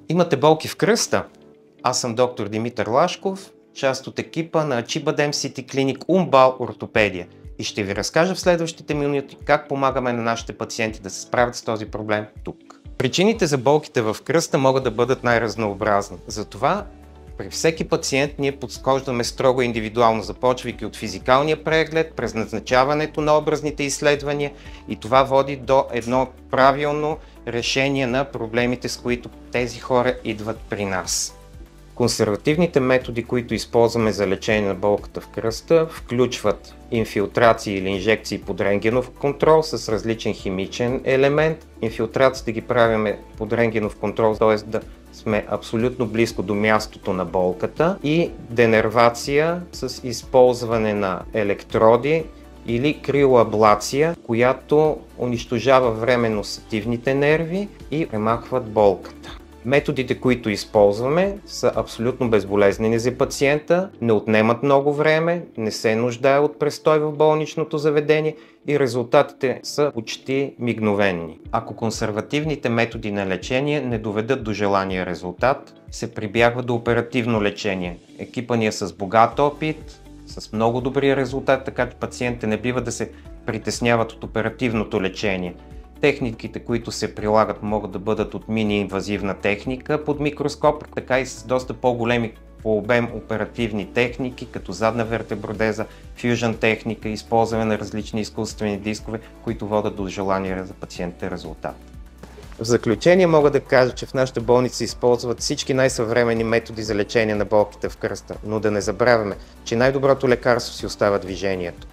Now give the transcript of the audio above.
Имате болки в кръста? Аз съм доктор Димитър Лашков, част от екипа на Acibadem City Clinic Умбал ортопедия и ще ви разкажа в следващите минути как помагаме на нашите пациенти да се справят с този проблем тук. Причините за болките в кръста могат да бъдат най-разнообразни. Затова при всеки пациент ние подхождаме строго индивидуално, започвайки от физикалния преглед, през назначаването на образните изследвания и това води до едно правилно решение на проблемите, с които тези хора идват при нас. Консервативните методи, които използваме за лечение на болката в кръста, включват инфилтрации или инжекции под рентгенов контрол с различен химичен елемент. Инфилтрациите ги правим под рентгенов контрол, т.е. да сме абсолютно близко до мястото на болката, и денервация с използване на електроди или криоаблация, която унищожава временно сетивните нерви и премахват болката. Методите, които използваме, са абсолютно безболезнени за пациента, не отнемат много време, не се нуждае от престой в болничното заведение и резултатите са почти мигновенни. Ако консервативните методи на лечение не доведат до желания резултат, се прибягва до оперативно лечение. Екипа ни е с богат опит, с много добри резултати, така че пациентите не бива да се притесняват от оперативното лечение. Техниките, които се прилагат, могат да бъдат от мини-инвазивна техника под микроскоп, така и с доста по-големи по обем оперативни техники, като задна вертебродеза, фюжън техника, използване на различни изкуствени дискове, които водят до желания за пациентите резултат. В заключение мога да кажа, че в нашата болница използват всички най-съвременни методи за лечение на болките в кръста, но да не забравяме, че най-доброто лекарство си остава движението.